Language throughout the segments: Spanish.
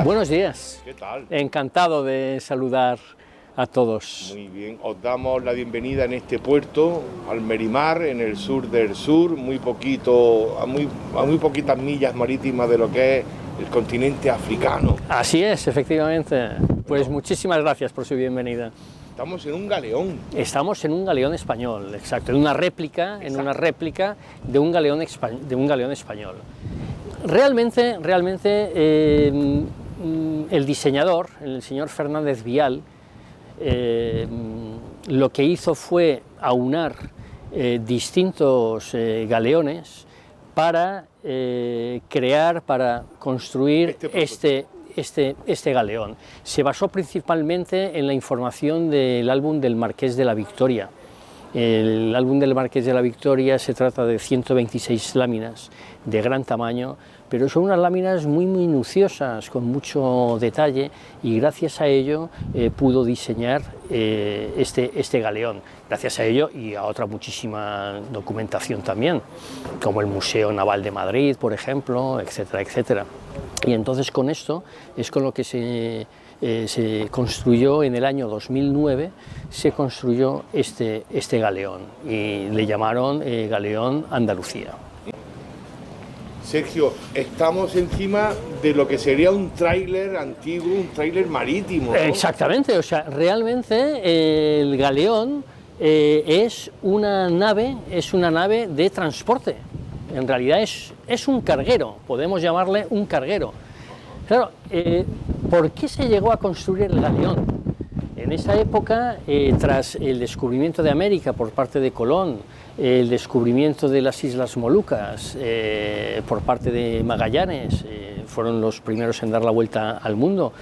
días. Buenos días. ¿Qué tal? Encantado de saludar a todos. Muy bien, os damos la bienvenida en este puerto, Almerimar, en el sur del sur, muy poquito, a muy poquitas millas marítimas de lo que es el continente africano. Así es, efectivamente. Pues muchísimas gracias por su bienvenida. Estamos en un galeón. Estamos en un galeón español, exacto, en una réplica de un galeón español. Realmente, el diseñador, el señor Fernández Vial, lo que hizo fue aunar distintos galeones para construir este galeón. Se basó principalmente en la información del álbum del Marqués de la Victoria. El álbum del Marqués de la Victoria se trata de 126 láminas de gran tamaño, pero son unas láminas muy minuciosas, con mucho detalle, y gracias a ello pudo diseñar este galeón. Gracias a ello y a otra muchísima documentación también, como el Museo Naval de Madrid, por ejemplo, etcétera, etcétera. Y entonces con esto es con lo que se construyó en el año 2009, se construyó este galeón y le llamaron Galeón Andalucía. Sergio, estamos encima de lo que sería un tráiler antiguo, un tráiler marítimo, ¿no? Exactamente, o sea, realmente el galeón es una nave de transporte. En realidad es un carguero, podemos llamarle un carguero. Claro, ¿por qué se llegó a construir el galeón? En esa época, tras el descubrimiento de América por parte de Colón, el descubrimiento de las Islas Molucas por parte de Magallanes, fueron los primeros en dar la vuelta al mundo,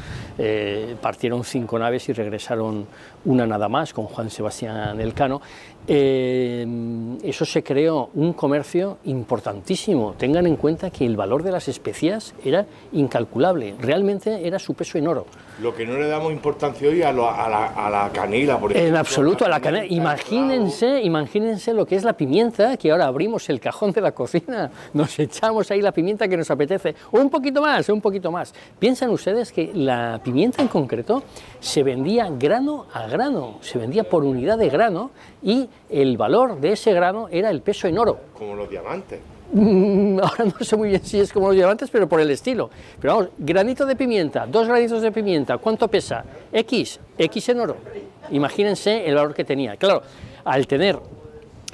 partieron 5 naves y regresaron una nada más, con Juan Sebastián Elcano. Eso se creó un comercio importantísimo. Tengan en cuenta que el valor de las especias era incalculable, realmente era su peso en oro. Lo que no le damos importancia hoy a la canela, por ejemplo. En absoluto, a la canela. Imagínense lo que es la pimienta, que ahora abrimos el cajón de la cocina, nos echamos ahí la pimienta que nos apetece, o un poquito más. Piensan ustedes que la pimienta en concreto se vendía grano a grano, se vendía por unidad de grano, y el valor de ese grano era el peso en oro. Como los diamantes. Ahora no sé muy bien si es como los diamantes, pero por el estilo. Pero vamos, granito de pimienta, 2 granitos de pimienta, ¿cuánto pesa? X en oro. Imagínense el valor que tenía. Claro, al tener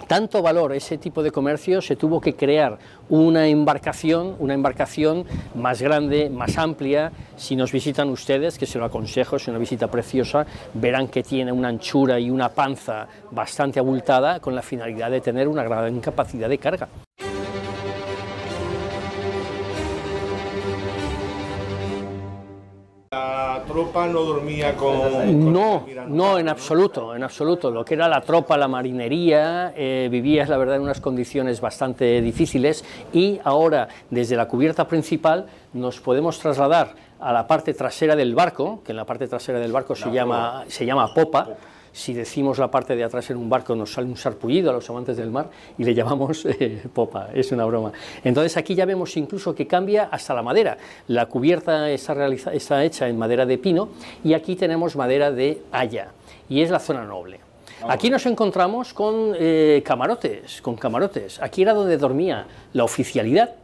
tanto valor ese tipo de comercio, se tuvo que crear una embarcación más grande, más amplia. Si nos visitan ustedes, que se lo aconsejo, es una visita preciosa, verán que tiene una anchura y una panza bastante abultada, con la finalidad de tener una gran capacidad de carga. La tropa no dormía con No, en absoluto. Lo que era la tropa, la marinería, vivía, la verdad, en unas condiciones bastante difíciles, y ahora, desde la cubierta principal, nos podemos trasladar a la parte trasera del barco, que en la parte trasera del barco se llama popa. Si decimos la parte de atrás en un barco nos sale un sarpullido a los amantes del mar y le llamamos popa, es una broma. Entonces aquí ya vemos incluso que cambia hasta la madera. La cubierta está hecha en madera de pino, y aquí tenemos madera de haya, y es la zona noble. Aquí nos encontramos con camarotes. Aquí era donde dormía la oficialidad,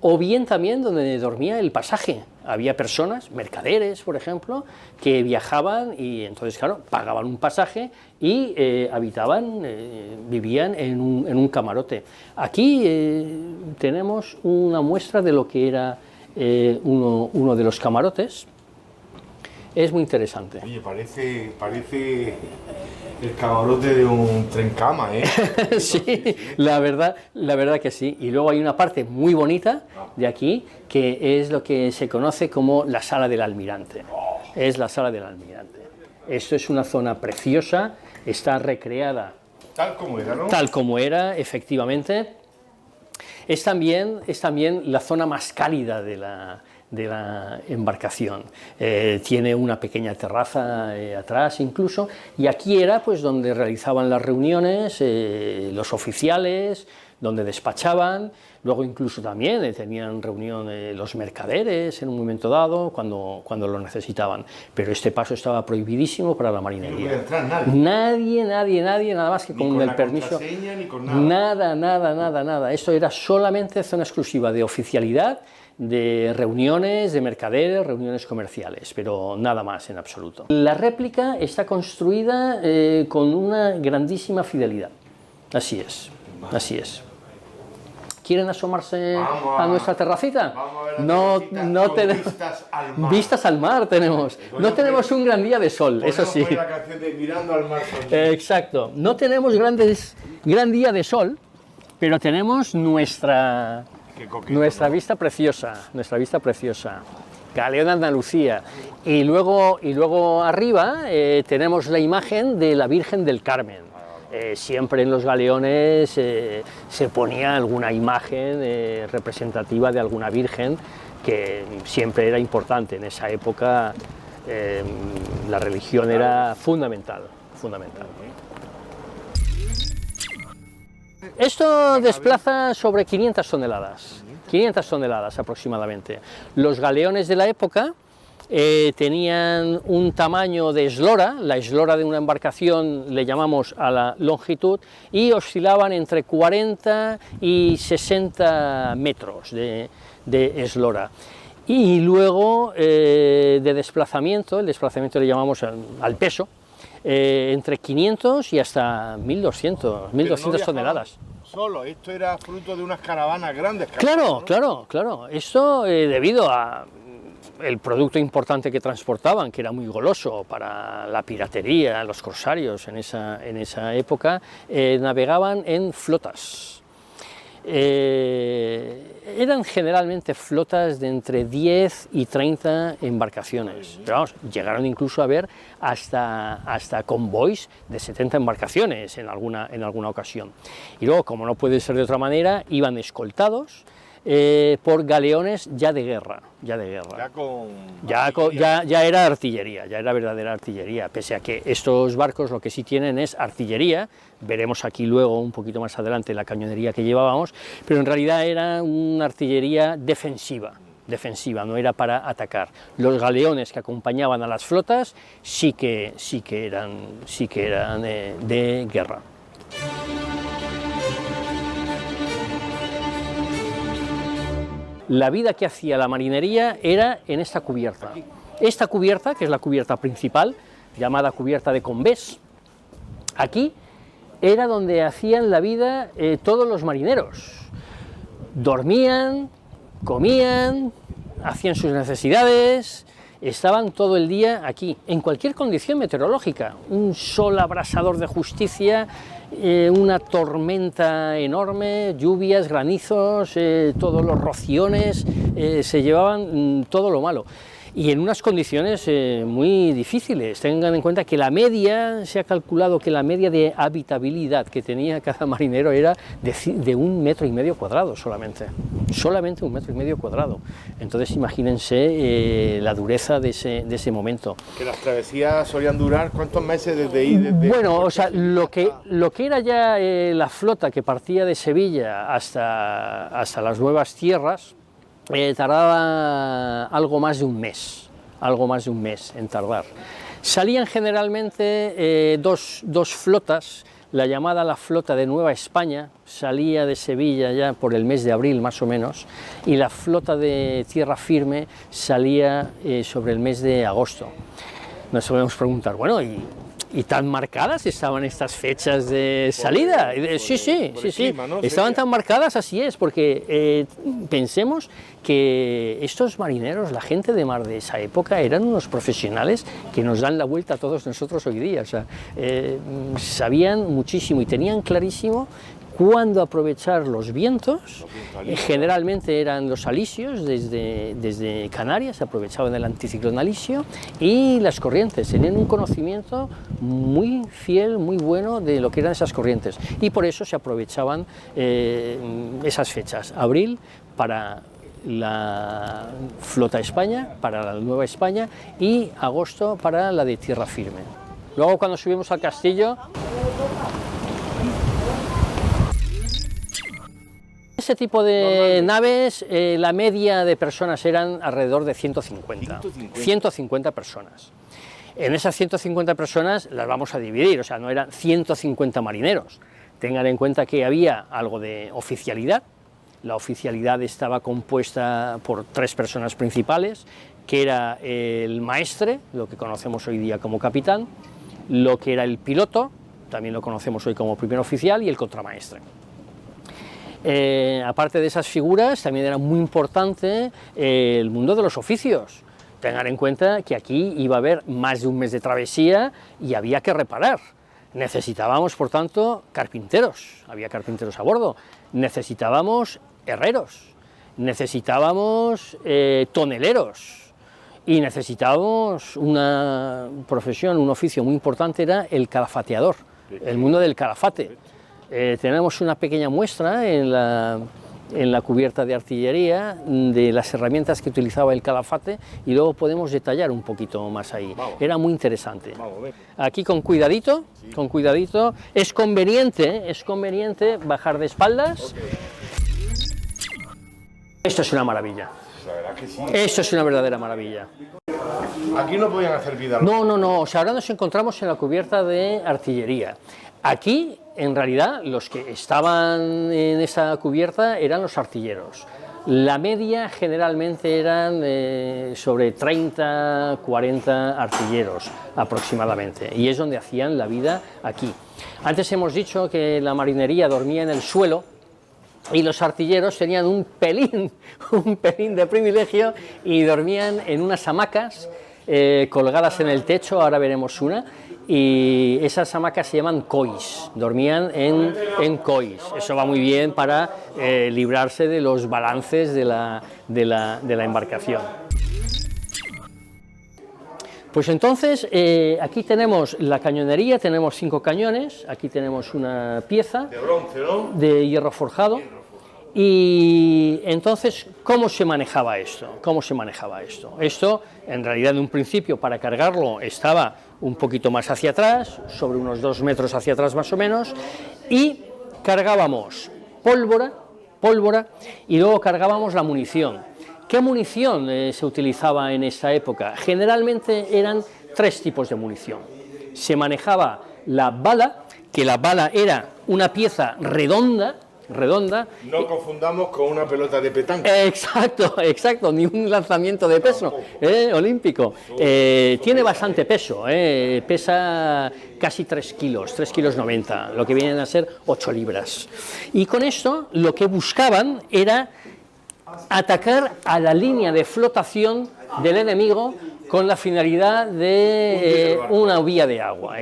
o bien también donde dormía el pasaje. Había personas, mercaderes, por ejemplo, que viajaban y entonces, claro, pagaban un pasaje y vivían en un camarote. Aquí tenemos una muestra de lo que era uno de los camarotes. Es muy interesante. Oye, parece el camarote de un trencama, ¿eh? Sí, la verdad que sí. Y luego hay una parte muy bonita de aquí, que es lo que se conoce como la Sala del Almirante. Es la Sala del Almirante. Esto es una zona preciosa, está recreada tal como era, ¿no? Tal como era, efectivamente. Es también la zona más cálida de la embarcación. Tiene una pequeña terraza atrás incluso, y aquí era pues donde realizaban las reuniones los oficiales, donde despachaban, luego incluso también tenían reunión los mercaderes en un momento dado, cuando lo necesitaban, pero este paso estaba prohibidísimo para la marinería. No podía entrar nadie. Nadie, nada más que ni con el la permiso. Ni con nada. Nada. Esto era solamente zona exclusiva de oficialidad, de reuniones de mercaderes, reuniones comerciales, pero nada más en absoluto. La réplica está construida con una grandísima fidelidad. Así es. ¿Quieren asomarse a nuestra terracita? No tenemos vistas al mar tenemos. No tenemos un gran día de sol, eso sí. La canción de Mirando al mar. Exacto. No tenemos gran día de sol, pero tenemos nuestra vista preciosa, Galeón de Andalucía. Y luego arriba tenemos la imagen de la Virgen del Carmen. Siempre en los galeones se ponía alguna imagen representativa de alguna virgen, que siempre era importante. En esa época la religión era fundamental. Esto desplaza sobre 500 toneladas aproximadamente. Los galeones de la época tenían un tamaño de eslora, la eslora de una embarcación le llamamos a la longitud, y oscilaban entre 40 y 60 metros de eslora. Y luego de desplazamiento, el desplazamiento le llamamos al peso, entre 500 y hasta 1200 toneladas. Solo, esto era fruto de unas caravanas grandes. Claro. Esto debido a el producto importante que transportaban, que era muy goloso para la piratería, los corsarios en esa época, navegaban en flotas. Eran generalmente flotas de entre 10 y 30 embarcaciones, pero vamos, llegaron incluso a ver hasta convoys de 70 embarcaciones en alguna ocasión. Y luego, como no puede ser de otra manera, iban escoltados por galeones ya de guerra. Ya era artillería, ya era verdadera artillería, pese a que estos barcos lo que sí tienen es artillería. Veremos aquí luego un poquito más adelante la cañonería que llevábamos, pero en realidad era una artillería defensiva, no era para atacar. Los galeones que acompañaban a las flotas sí que eran de guerra. La vida que hacía la marinería era en esta cubierta. Esta cubierta, que es la cubierta principal, llamada cubierta de Combés, aquí era donde hacían la vida todos los marineros. Dormían, comían, hacían sus necesidades, estaban todo el día aquí, en cualquier condición meteorológica. Un sol abrasador de justicia, una tormenta enorme, lluvias, granizos, todos los rociones, se llevaban todo lo malo. Y en unas condiciones muy difíciles. Tengan en cuenta que se ha calculado que la media de habitabilidad que tenía cada marinero era de 1,5 metros cuadrado solamente 1,5 metros cuadrados. Entonces imagínense la dureza de ese momento. Que las travesías solían durar ¿cuántos meses desde ahí? Bueno, o sea, lo que era ya la flota que partía de Sevilla hasta las nuevas tierras, tardaba algo más de un mes en tardar. Salían generalmente dos flotas, la llamada la flota de Nueva España, salía de Sevilla ya por el mes de abril más o menos, y la flota de tierra firme salía sobre el mes de agosto. Nos podemos preguntar, bueno, ¿y tan marcadas estaban estas fechas de salida? Sí, estaban tan marcadas, así es, porque pensemos que estos marineros, la gente de mar de esa época, eran unos profesionales que nos dan la vuelta a todos nosotros hoy día. O sea, sabían muchísimo y tenían clarísimo cuándo aprovechar los vientos. Generalmente eran los alisios, desde Canarias se aprovechaban el anticiclón alisio, y las corrientes. Tenían un conocimiento muy fiel, muy bueno de lo que eran esas corrientes, y por eso se aprovechaban esas fechas. Abril para la flota España, para la Nueva España, y agosto para la de tierra firme. Luego, cuando subimos al castillo, ese tipo de naves, la media de personas eran alrededor de 150 personas. En esas 150 personas las vamos a dividir, o sea, no eran 150 marineros. Tengan en cuenta que había algo de oficialidad. La oficialidad estaba compuesta por 3 personas principales, que era el maestre, lo que conocemos hoy día como capitán, lo que era el piloto, también lo conocemos hoy como primer oficial, y el contramaestre. Aparte de esas figuras, también era muy importante el mundo de los oficios. Tengan en cuenta que aquí iba a haber más de un mes de travesía y había que reparar. Necesitábamos, por tanto, carpinteros, había carpinteros a bordo, necesitábamos herreros, necesitábamos toneleros y necesitábamos una profesión, un oficio muy importante, era el calafateador, el mundo del calafate. Tenemos una pequeña muestra en la cubierta de artillería de las herramientas que utilizaba el calafate y luego podemos detallar un poquito más ahí. Vamos. Era muy interesante. Aquí con cuidadito, es conveniente bajar de espaldas. Okay. Esto es una maravilla. La verdad que sí. Esto es una verdadera maravilla. Aquí no podían hacer vida. No, o sea, ahora nos encontramos en la cubierta de artillería. Aquí, en realidad, los que estaban en esa cubierta eran los artilleros. La media generalmente eran sobre 30, 40 artilleros aproximadamente, y es donde hacían la vida aquí. Antes hemos dicho que la marinería dormía en el suelo, y los artilleros tenían un pelín de privilegio y dormían en unas hamacas colgadas en el techo, ahora veremos una, y esas hamacas se llaman cois, dormían en cois. Eso va muy bien para librarse de los balances de la embarcación. Pues entonces, aquí tenemos la cañonería, tenemos 5 cañones, aquí tenemos una pieza De bronce, ¿no? de hierro forjado. Y entonces, ¿cómo se manejaba esto? Esto, en realidad, en un principio, para cargarlo, estaba un poquito más hacia atrás, sobre unos 2 metros hacia atrás más o menos, y cargábamos pólvora, y luego cargábamos la munición. ¿Qué munición se utilizaba en esa época? Generalmente eran 3 tipos de munición. Se manejaba la bala, que la bala era una pieza redonda. No confundamos con una pelota de petanca. Exacto, ni un lanzamiento de peso olímpico. Tiene bastante peso, pesa casi 3 kilos, 3 kilos 90, lo que vienen a ser 8 libras. Y con esto lo que buscaban era atacar a la línea de flotación del enemigo con la finalidad de una vía de agua,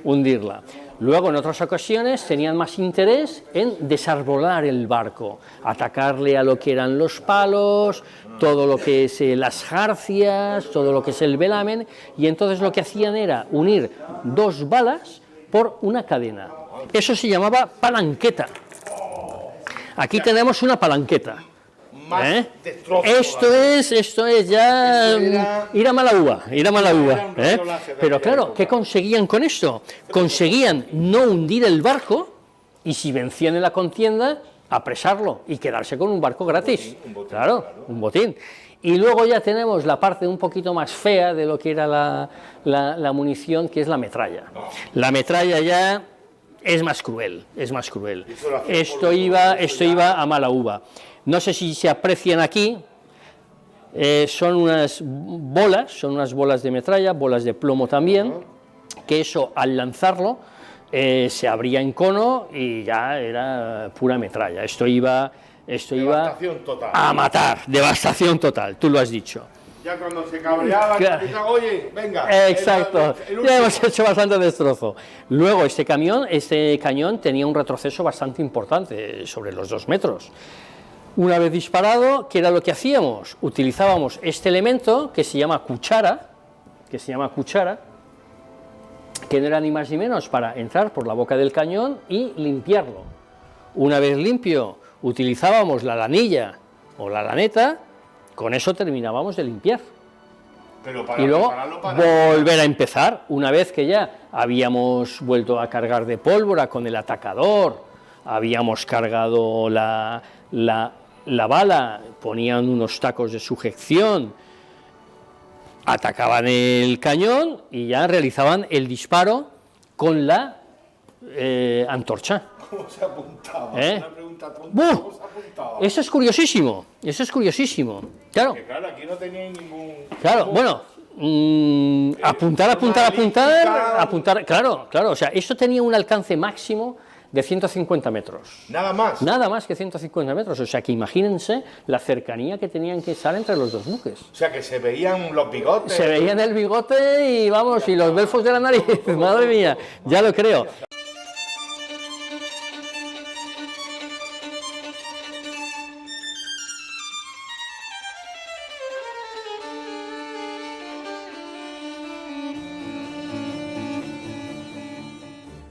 hundirla. Luego, en otras ocasiones, tenían más interés en desarbolar el barco, atacarle a lo que eran los palos, todo lo que es las jarcias, todo lo que es el velamen, y entonces lo que hacían era unir 2 balas por una cadena. Eso se llamaba palanqueta. Aquí tenemos una palanqueta. Esto es ya ir a mala uva. Pero claro, ¿qué conseguían con esto? Conseguían no hundir el barco y, si vencían en la contienda, apresarlo y quedarse con un barco gratis. Un botín. Y luego ya tenemos la parte un poquito más fea de lo que era la munición, que es la metralla. La metralla ya es más cruel. Esto iba a mala uva. No sé si se aprecian aquí, son unas bolas de metralla, bolas de plomo también, que eso al lanzarlo se abría en cono y ya era pura metralla. Esto iba a matar, devastación total, tú lo has dicho. Ya cuando se cabreaba, el capitán, oye, venga. Exacto, ya hemos hecho bastante destrozo. Luego este cañón tenía un retroceso bastante importante, sobre los 2 metros. Una vez disparado, ¿qué era lo que hacíamos? Utilizábamos este elemento que se llama cuchara, que no era ni más ni menos para entrar por la boca del cañón y limpiarlo. Una vez limpio, utilizábamos la lanilla o la laneta, con eso terminábamos de limpiar. Y luego volver a empezar, una vez que ya habíamos vuelto a cargar de pólvora con el atacador, habíamos cargado la bala, ponían unos tacos de sujeción, atacaban el cañón y ya realizaban el disparo con la antorcha. ¿Cómo se apuntaba? Una pregunta tonta. ¿Cómo se apuntaba? Eso es curiosísimo, eso es curiosísimo. Claro. Porque, claro, aquí no tenía ningún... Claro, bueno, apuntar, claro, o sea, eso tenía un alcance máximo de 150 metros. Nada más. Nada más que 150 metros, o sea que imagínense la cercanía que tenían que estar entre los dos buques. O sea que se veían los bigotes. Se veían el bigote y vamos, y los belfos de la nariz, madre mía, ya lo creo.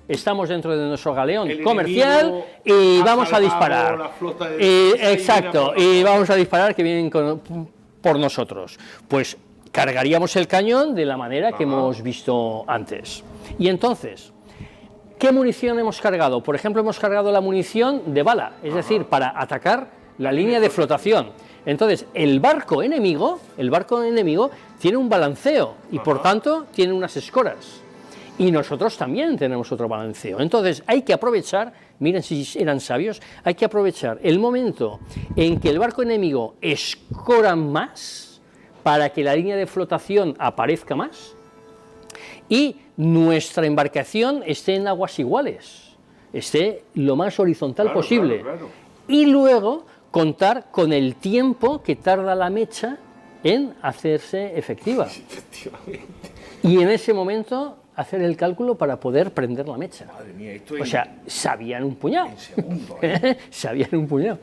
Estamos dentro de nuestro galeón comercial y vamos a disparar. Exacto, y vamos a disparar que vienen por nosotros. Pues cargaríamos el cañón de la manera que hemos visto antes. Y entonces, ¿qué munición hemos cargado? Por ejemplo, hemos cargado la munición de bala, es decir, para atacar la línea de flotación. Entonces, el barco enemigo tiene un balanceo y por tanto tiene unas escoras. Y nosotros también tenemos otro balanceo. Entonces hay que aprovechar, miren si eran sabios, hay que aprovechar el momento en que el barco enemigo escora más para que la línea de flotación aparezca más y nuestra embarcación esté en aguas iguales, esté lo más horizontal posible. Claro. Y luego contar con el tiempo que tarda la mecha en hacerse efectiva. Y en ese momento hacer el cálculo para poder prender la mecha. Madre mía, o sea, sabían un puñado. En segundo, sabían un puñado.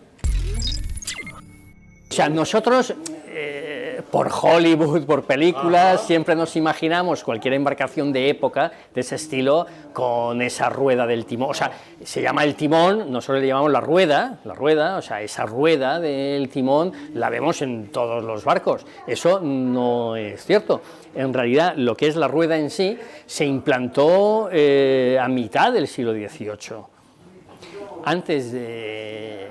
O sea, nosotros, por Hollywood, por películas, siempre nos imaginamos cualquier embarcación de época, de ese estilo, con esa rueda del timón. O sea, se llama el timón, nosotros le llamamos la rueda, o sea, esa rueda del timón la vemos en todos los barcos. Eso no es cierto. En realidad, lo que es la rueda en sí, se implantó a mitad del siglo XVIII. Antes de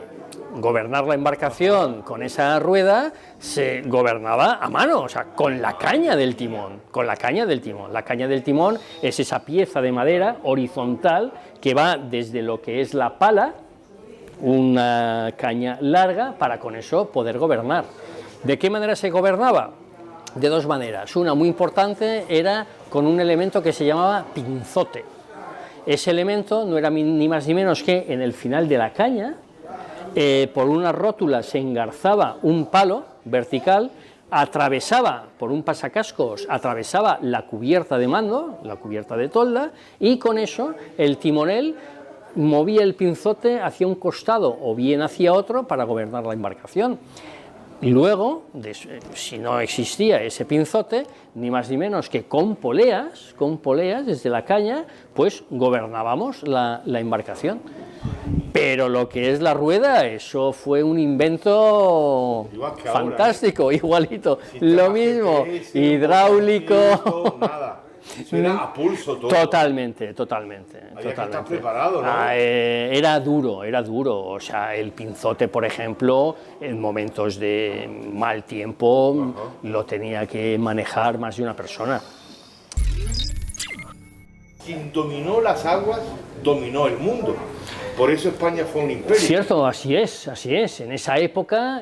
gobernar la embarcación con esa rueda, se gobernaba a mano, o sea, con la caña del timón, La caña del timón es esa pieza de madera horizontal que va desde lo que es la pala, una caña larga, para con eso poder gobernar. ¿De qué manera se gobernaba? De dos maneras. Una muy importante era con un elemento que se llamaba pinzote. Ese elemento no era ni más ni menos que en el final de la caña, por una rótula se engarzaba un palo vertical, atravesaba por un pasacascos, atravesaba la cubierta de mando, la cubierta de tolda, y con eso el timonel movía el pinzote hacia un costado o bien hacia otro para gobernar la embarcación. Y luego, si no existía ese pinzote, ni más ni menos que con poleas desde la caña, pues gobernábamos la embarcación. Pero lo que es la rueda, eso fue un invento fantástico, ahora, igualito, lo mismo, hidráulico. Nada. Eso era a pulso todo. Totalmente. Había que estar preparado, ¿no? Era duro, o sea, el pinzote, por ejemplo, en momentos de mal tiempo, lo tenía que manejar más de una persona. Quien dominó las aguas, dominó el mundo. Por eso España fue un imperio. Cierto, así es. En esa época,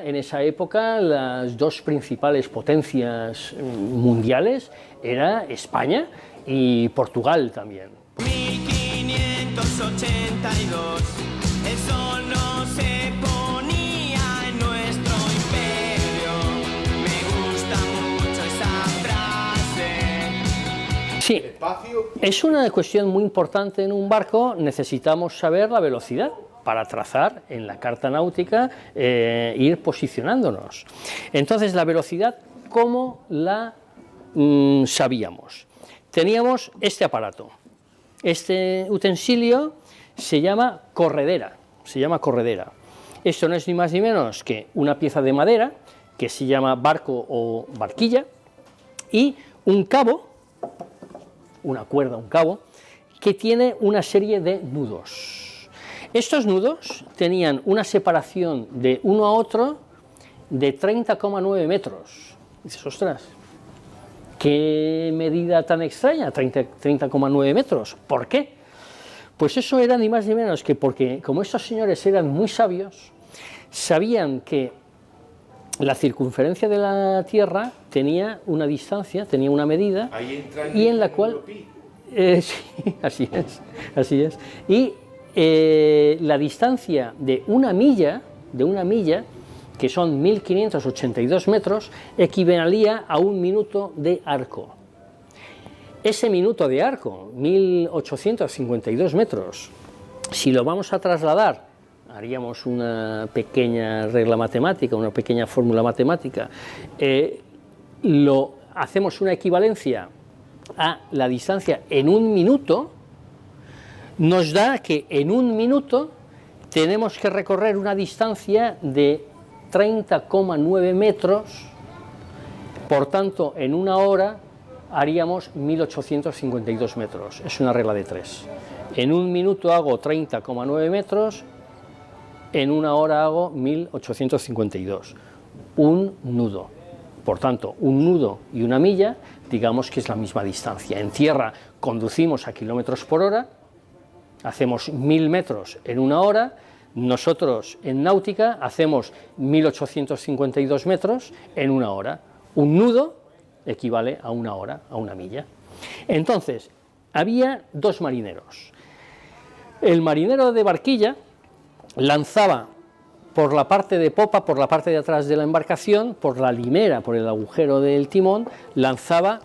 las dos principales potencias mundiales era España y Portugal también. 1582, el sol no se ponía en nuestro imperio. Me gusta mucho esa frase. Sí, es una cuestión muy importante en un barco. Necesitamos saber la velocidad para trazar en la carta náutica, ir posicionándonos. Entonces, la velocidad, ¿cómo la sabíamos? Teníamos este aparato, este utensilio se llama corredera, Esto no es ni más ni menos que una pieza de madera que se llama barco o barquilla y un cabo, una cuerda, un cabo, que tiene una serie de nudos. Estos nudos tenían una separación de uno a otro de 30,9 metros. Dices, ostras, qué medida tan extraña, 30,9 metros. ¿Por qué? Pues eso era ni más ni menos que porque, como estos señores eran muy sabios, sabían que la circunferencia de la Tierra tenía una distancia, tenía una medida, y en la cual... sí, así es. Y la distancia de una milla, que son 1582 metros, equivalía a un minuto de arco. Ese minuto de arco, 1852 metros, si lo vamos a trasladar, haríamos una pequeña regla matemática, una pequeña fórmula matemática, hacemos una equivalencia a la distancia en un minuto, nos da que en un minuto tenemos que recorrer una distancia de 30,9 metros, por tanto en una hora haríamos 1852 metros, es una regla de 3. En un minuto hago 30,9 metros, en una hora hago 1852, un nudo. Por tanto, un nudo y una milla, digamos que es la misma distancia. En tierra conducimos a kilómetros por hora, hacemos 1000 metros en una hora, nosotros en náutica hacemos 1852 metros en una hora. Un nudo equivale a una hora, a una milla. Entonces, había dos marineros. El marinero de barquilla lanzaba por la parte de popa, por la parte de atrás de la embarcación, por la limera, por el agujero del timón, lanzaba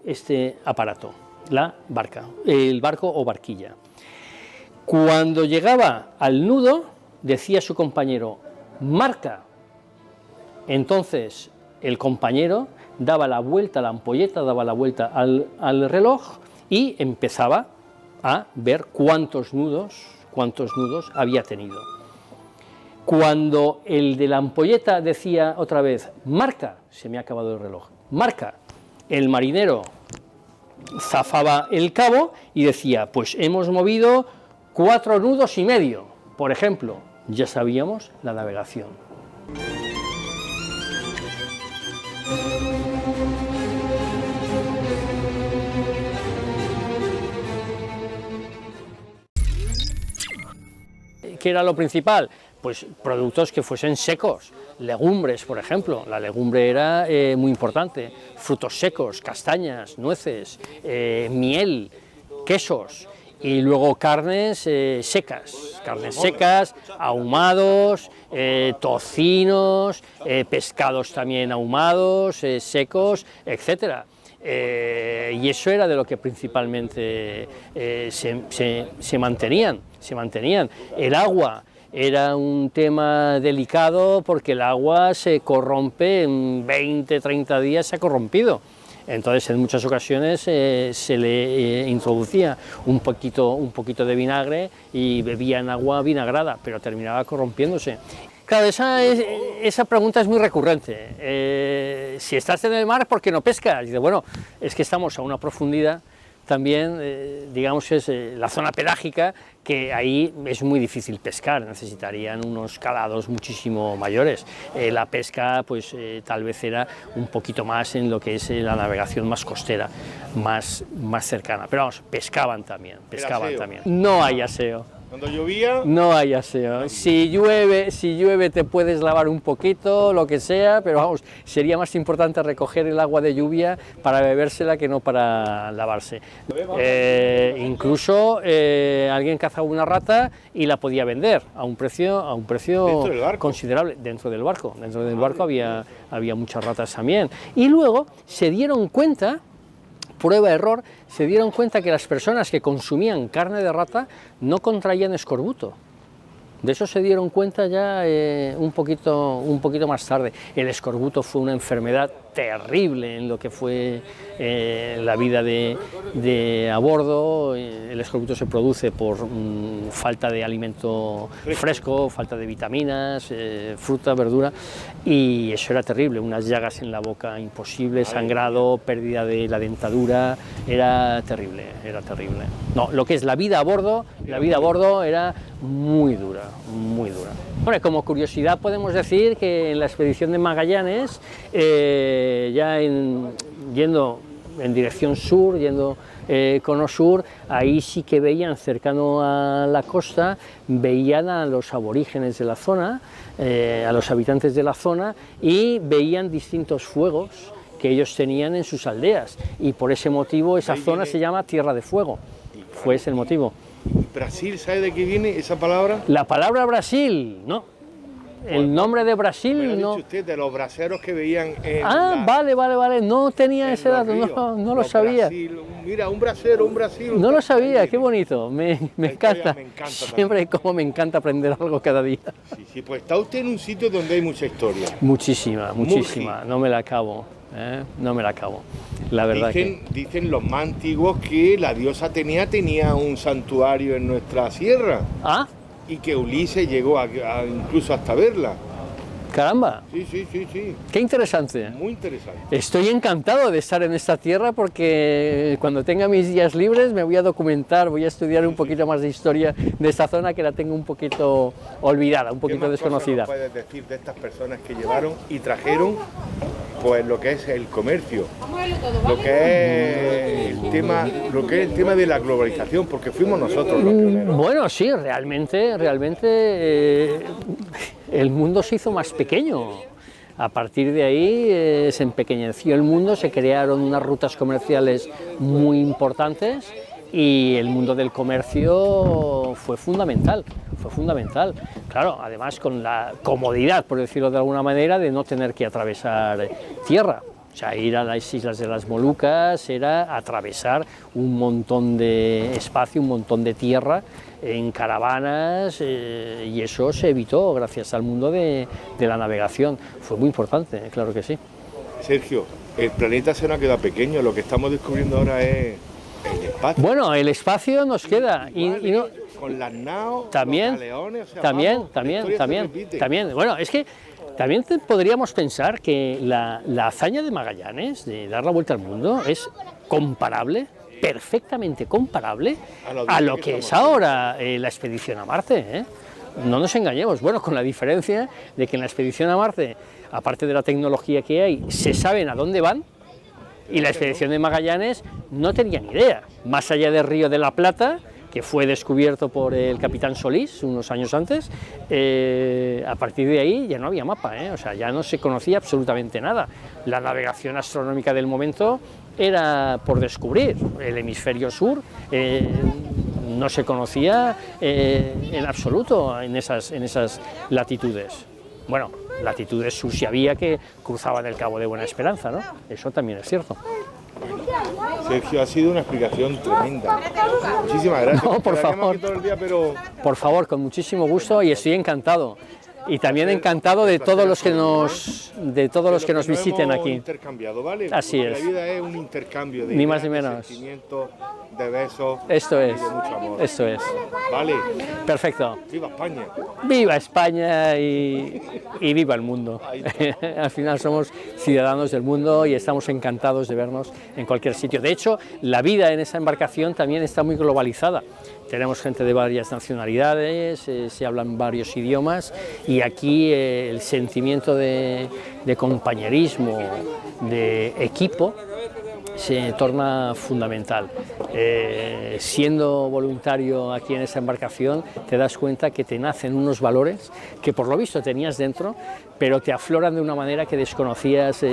este aparato, la barca, el barco o barquilla. Cuando llegaba al nudo, decía su compañero, marca. Entonces el compañero daba la vuelta a la ampolleta, daba la vuelta al reloj y empezaba a ver cuántos nudos había tenido. Cuando el de la ampolleta decía otra vez, marca, se me ha acabado el reloj, marca, el marinero zafaba el cabo y decía, pues hemos movido 4 nudos y medio, por ejemplo, ya sabíamos la navegación. ¿Qué era lo principal? Pues productos que fuesen secos, legumbres, por ejemplo, la legumbre era muy importante, frutos secos, castañas, nueces, miel, quesos, y luego carnes secas, ahumados, tocinos, pescados también ahumados, secos, etcétera. Y eso era de lo que principalmente se mantenían. El agua era un tema delicado porque el agua se corrompe, en 20-30 días se ha corrompido. Entonces en muchas ocasiones se le introducía un poquito de vinagre y bebían agua vinagrada, pero terminaba corrompiéndose. Claro, esa pregunta es muy recurrente. Si estás en el mar, ¿por qué no pescas? Y dice, bueno, es que estamos a una profundidad también, digamos que es la zona pelágica, que ahí es muy difícil pescar, necesitarían unos calados muchísimo mayores. La pesca, pues tal vez era un poquito más en lo que es la navegación más costera, más cercana, pero vamos, pescaban también. No hay aseo. Cuando llovía... No hay aseo. Si llueve te puedes lavar un poquito, lo que sea, pero vamos, sería más importante recoger el agua de lluvia para bebérsela que no para lavarse. Incluso alguien cazaba una rata y la podía vender a un precio considerable dentro del barco. Dentro del barco había muchas ratas también. Y luego se dieron cuenta, prueba-error, se dieron cuenta que las personas que consumían carne de rata no contraían escorbuto. De eso se dieron cuenta ya un poquito más tarde. El escorbuto fue una enfermedad terrible en lo que fue la vida de a bordo. El escorbuto se produce por falta de alimento fresco, falta de vitaminas, fruta, verdura, y eso era terrible, unas llagas en la boca imposible, sangrado, pérdida de la dentadura, era terrible, era terrible. No, lo que es la vida a bordo era muy dura, muy dura. Bueno, como curiosidad podemos decir que en la expedición de Magallanes, yendo en dirección sur, yendo cono sur, ahí sí que veían, cercano a la costa, veían a los aborígenes de la zona, a los habitantes de la zona, y veían distintos fuegos que ellos tenían en sus aldeas, y por ese motivo esa zona se llama Tierra de Fuego, fue ese el motivo. ¿Brasil sabe de qué viene esa palabra? La palabra Brasil, no. El nombre de Brasil Me lo ha no. dicho usted, de los braseros que veían en Vale, no tenía en ese los dato, ríos. no lo Los sabía. Brasil, mira, un brasero, un Brasil. No lo sabía, qué bonito, me encanta. Me encanta Siempre como me encanta aprender algo cada día. Sí, pues está usted en un sitio donde hay mucha historia. Muchísima, no me la acabo, no me la acabo. La verdad Dicen los más antiguos que la diosa Atenea tenía un santuario en nuestra sierra. ¿Ah? Y que Ulises llegó incluso hasta verla. Caramba. Sí. Qué interesante. Muy interesante. Estoy encantado de estar en esta tierra porque cuando tenga mis días libres me voy a documentar, voy a estudiar un poquito más de historia de esta zona que la tengo un poquito olvidada, un poquito desconocida. ¿Qué más cosas nos puedes decir de estas personas que llevaron y trajeron pues lo que es el comercio, lo que es el tema de la globalización, porque fuimos nosotros los pioneros? Bueno, sí, realmente el mundo se hizo más pequeño. A partir de ahí se empequeñeció el mundo, se crearon unas rutas comerciales muy importantes y el mundo del comercio fue fundamental. Claro, además con la comodidad, por decirlo de alguna manera, de no tener que atravesar tierra. O sea, ir a las islas de las Molucas era atravesar un montón de espacio, un montón de tierra en caravanas, y eso se evitó gracias al mundo de la navegación. Fue muy importante, claro que sí. Sergio, el planeta se nos ha quedado pequeño, lo que estamos descubriendo ahora es el espacio. Bueno, el espacio nos queda. Con las naos, también, los galeones, o sea, también. Bueno, es que también podríamos pensar que la hazaña de Magallanes, de dar la vuelta al mundo, es comparable, perfectamente comparable a lo que es ahora la expedición a Marte, No nos engañemos, bueno, con la diferencia de que en la expedición a Marte, aparte de la tecnología que hay, se saben a dónde van, y la expedición de Magallanes no tenía ni idea, más allá del Río de la Plata, que fue descubierto por el capitán Solís unos años antes. A partir de ahí ya no había mapa, o sea, ya no se conocía absolutamente nada. La navegación astronómica del momento era por descubrir. El hemisferio sur no se conocía en absoluto en esas latitudes. Bueno, latitudes sur sí había, que cruzaban el Cabo de Buena Esperanza, ¿no? Eso también es cierto. Sergio, ha sido una explicación tremenda. Muchísimas gracias. No, por favor. Todo el día, pero... Por favor, con muchísimo gusto, y estoy encantado. Y también encantado de todos los que nos visiten aquí. Intercambiado, ¿vale? Así es. La vida es un intercambio de ni más ni ideas, menos. De sentimientos, de besos. Esto es. Y de mucho amor. Esto es. Vale. Perfecto. Viva España. Viva España y viva el mundo. Al final somos ciudadanos del mundo y estamos encantados de vernos en cualquier sitio. De hecho, la vida en esa embarcación también está muy globalizada. Tenemos gente de varias nacionalidades, se hablan varios idiomas, y aquí el sentimiento de compañerismo, de equipo, se torna fundamental. Siendo voluntario aquí en esa embarcación, te das cuenta que te nacen unos valores que por lo visto tenías dentro, pero te afloran de una manera que desconocías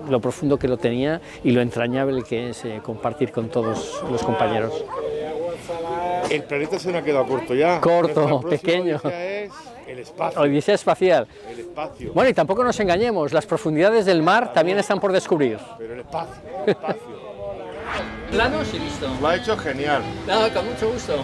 lo profundo que lo tenía y lo entrañable que es compartir con todos los compañeros. El planeta se nos ha quedado corto ya. Corto, pequeño. Es el espacio. Odisea espacial. El espacio. Bueno, y tampoco nos engañemos, las profundidades del mar también están por descubrir. Pero el espacio, el espacio. Planos y listo. Lo ha hecho genial. No, con mucho gusto.